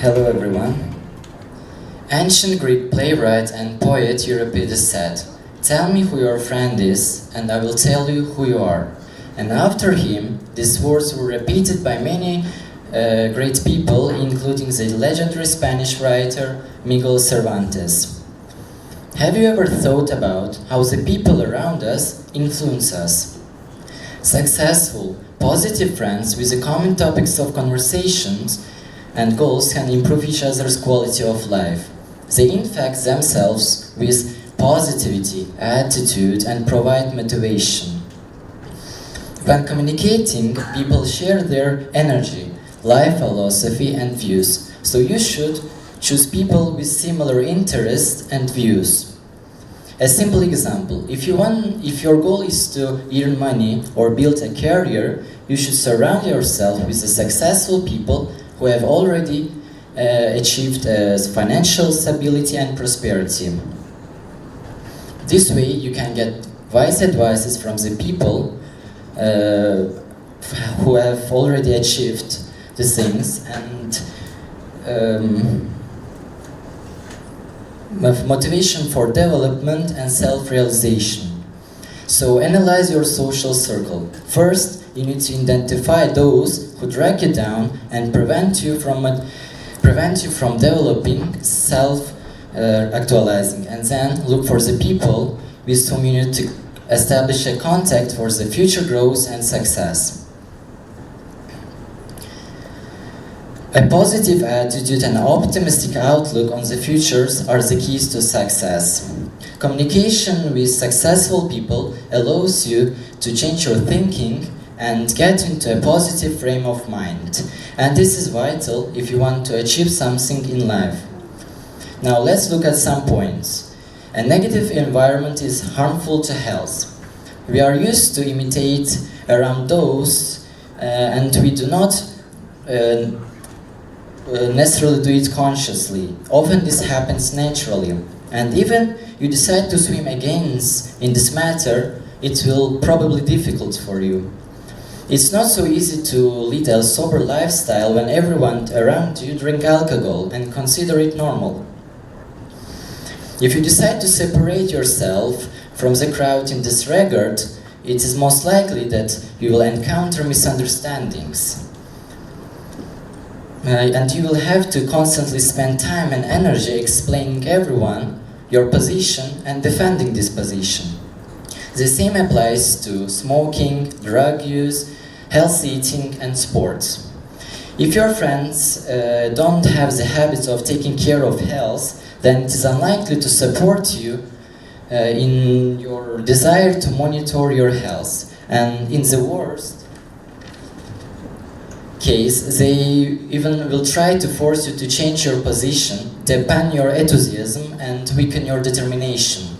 Hello everyone. Ancient Greek playwright and poet Euripides said, "Tell me who your friend is, and I will tell you who you are." And after him, these words were repeated by many great people, including the legendary Spanish writer Miguel Cervantes. Have you ever thought about how the people around us influence us? Successful, positive friends with the common topics of conversations and goals can improve each other's quality of life. They infect themselves with positivity, attitude, and provide motivation. When communicating, people share their energy, life philosophy, and views, so you should choose people with similar interests and views. A simple example, if your goal is to earn money or build a career, you should surround yourself with the successful people who have already achieved financial stability and prosperity. This way you can get wise advices from the people who have already achieved the things, and motivation for development and self-realization. So analyze your social circle. First, you need to identify those who drag you down and prevent you from developing, self-actualizing, and then look for the people with whom you need to establish a contact for the future growth and success. A positive attitude and optimistic outlook on the futures are the keys to success. Communication with successful people allows you to change your thinking and get into a positive frame of mind. And this is vital if you want to achieve something in life. Now let's look at some points. A negative environment is harmful to health. We are used to imitate around those and we do not necessarily do it consciously. Often this happens naturally. And even you decide to swim against in this matter, it will probably be difficult for you. It's not so easy to lead a sober lifestyle when everyone around you drink alcohol and consider it normal. If you decide to separate yourself from the crowd in this regard, it is most likely that you will encounter misunderstandings. And you will have to constantly spend time and energy explaining everyone your position and defending this position. The same applies to smoking, drug use, healthy eating, and sports. If your friends don't have the habit of taking care of health, then it is unlikely to support you in your desire to monitor your health. And in the worst case, they even will try to force you to change your position, dampen your enthusiasm, and weaken your determination.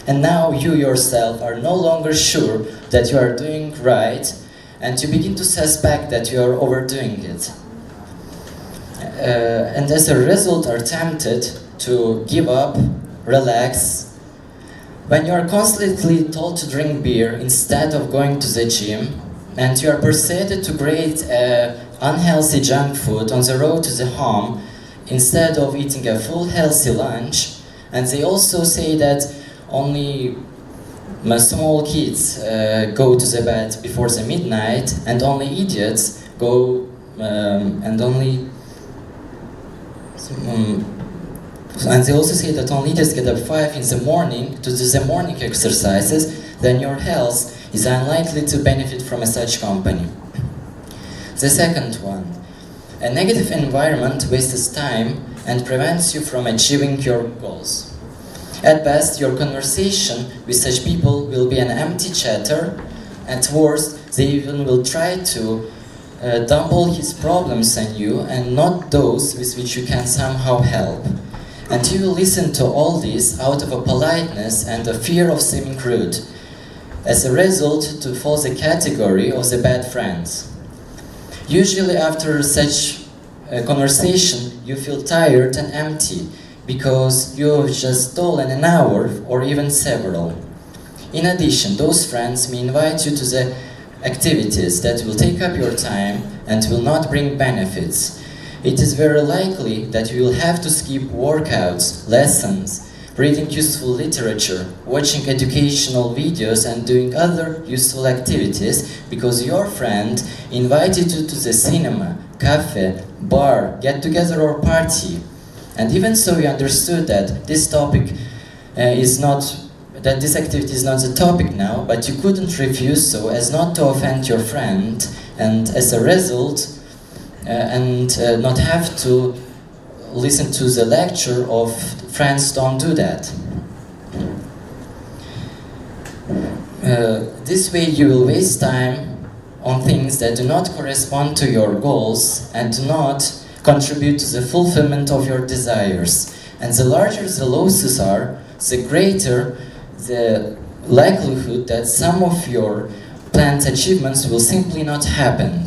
And now you yourself are no longer sure that you are doing right, and you begin to suspect that you are overdoing it. And as a result are tempted to give up, relax. When you are constantly told to drink beer instead of going to the gym, and you are persuaded to create unhealthy junk food on the road to the home instead of eating a full healthy lunch, and they also say that only small kids go to the bed before the midnight, and only idiots go and they also say that only idiots get up 5 in the morning to do the morning exercises, then your health is unlikely to benefit from such company. The second one, a negative environment wastes time and prevents you from achieving your goals. At best, your conversation with such people will be an empty chatter. At worst, they even will try to dumble his problems on you and not those with which you can somehow help. And you will listen to all this out of a politeness and a fear of seeming rude. As a result, to fall the category of the bad friends. Usually after such a conversation, you feel tired and empty because you've just stolen an hour or even several. In addition, those friends may invite you to the activities that will take up your time and will not bring benefits. it is very likely that you will have to skip workouts, lessons, reading useful literature, watching educational videos and doing other useful activities because your friend invited you to the cinema, cafe, bar, get-together or party. And even so you understood that this topic that this activity is not the topic now, but you couldn't refuse so as not to offend your friend and as a result not have to listen to the lecture of friends don't do that. This way you will waste time on things that do not correspond to your goals and do not contribute to the fulfillment of your desires. And the larger the losses are, the greater the likelihood that some of your planned achievements will simply not happen.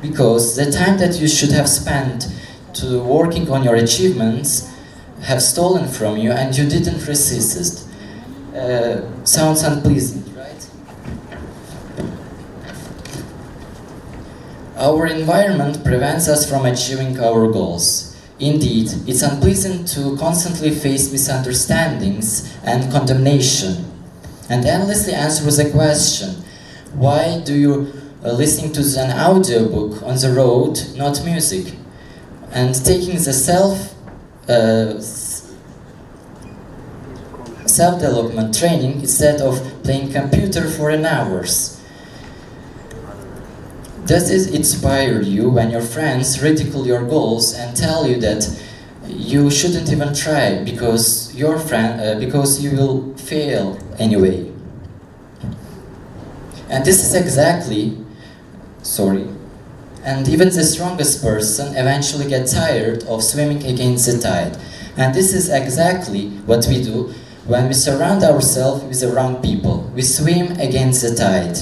Because the time that you should have spent to working on your achievements have stolen from you and you didn't resist it. Sounds unpleasant, right? Our environment prevents us from achieving our goals. Indeed, it's unpleasant to constantly face misunderstandings and condemnation, and endlessly answer the question, why do you listening to an audiobook on the road, not music? And taking the self-development training instead of playing computer for an hours. Does it inspire you when your friends ridicule your goals and tell you that you shouldn't even try because because you will fail anyway? And this is and even the strongest person eventually gets tired of swimming against the tide. And this is exactly what we do when we surround ourselves with the wrong people. We swim against the tide.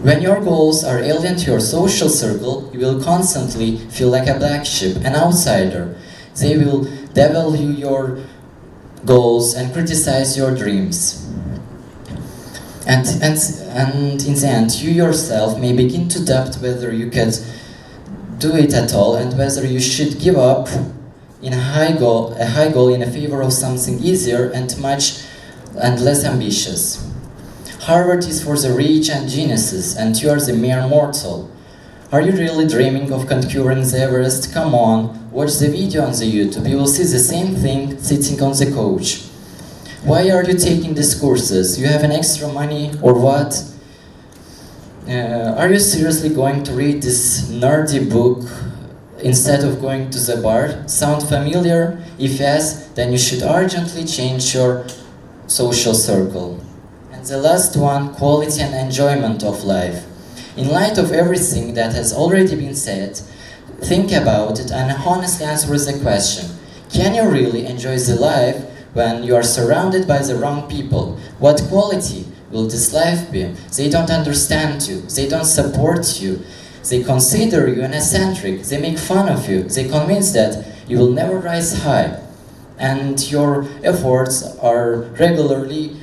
When your goals are alien to your social circle, you will constantly feel like a black sheep, an outsider. They will devalue your goals and criticize your dreams. And in the end, you yourself may begin to doubt whether you can do it at all and whether you should give up in a high goal in favor of something easier and much and less ambitious. Harvard is for the rich and geniuses, and you are the mere mortal. Are you really dreaming of conquering the Everest? Come on, watch the video on the YouTube. You will see the same thing sitting on the couch. Why are you taking these courses? You have an extra money or what? Are you seriously going to read this nerdy book instead of going to the bar? Sound familiar? If yes, then you should urgently change your social circle. And the last one, quality and enjoyment of life. In light of everything that has already been said, think about it and honestly answer the question, can you really enjoy the life when you are surrounded by the wrong people? What quality will this life be? They don't understand you, they don't support you, they consider you an eccentric, they make fun of you, they convince that you will never rise high, and your efforts are regularly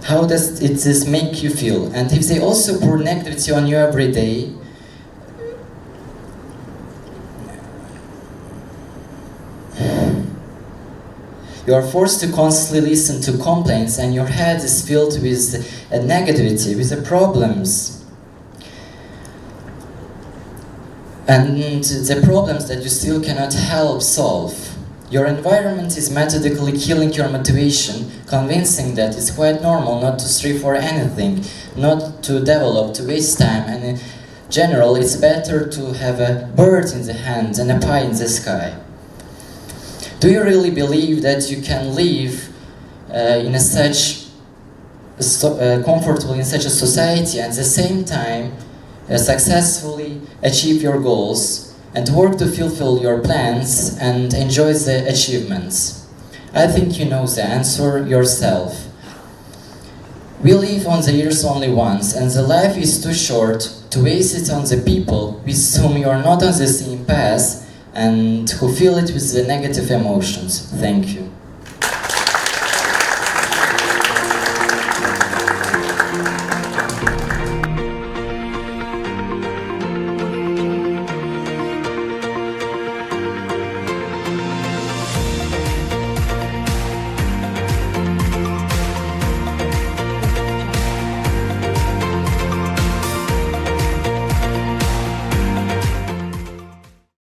how does this make you feel? And if they also pour negativity on you every day, you are forced to constantly listen to complaints and your head is filled with negativity, with the problems. And the problems that you still cannot help solve. Your environment is methodically killing your motivation, convincing that it's quite normal not to strive for anything, not to develop, to waste time, and in general it's better to have a bird in the hand than a pie in the sky. Do you really believe that you can live comfortably in such a society and at the same time successfully achieve your goals and work to fulfill your plans and enjoy the achievements? I think you know the answer yourself. We live on the earth only once, and the life is too short to waste it on the people with whom you are not on the same path and who feel it with the negative emotions. Thank you.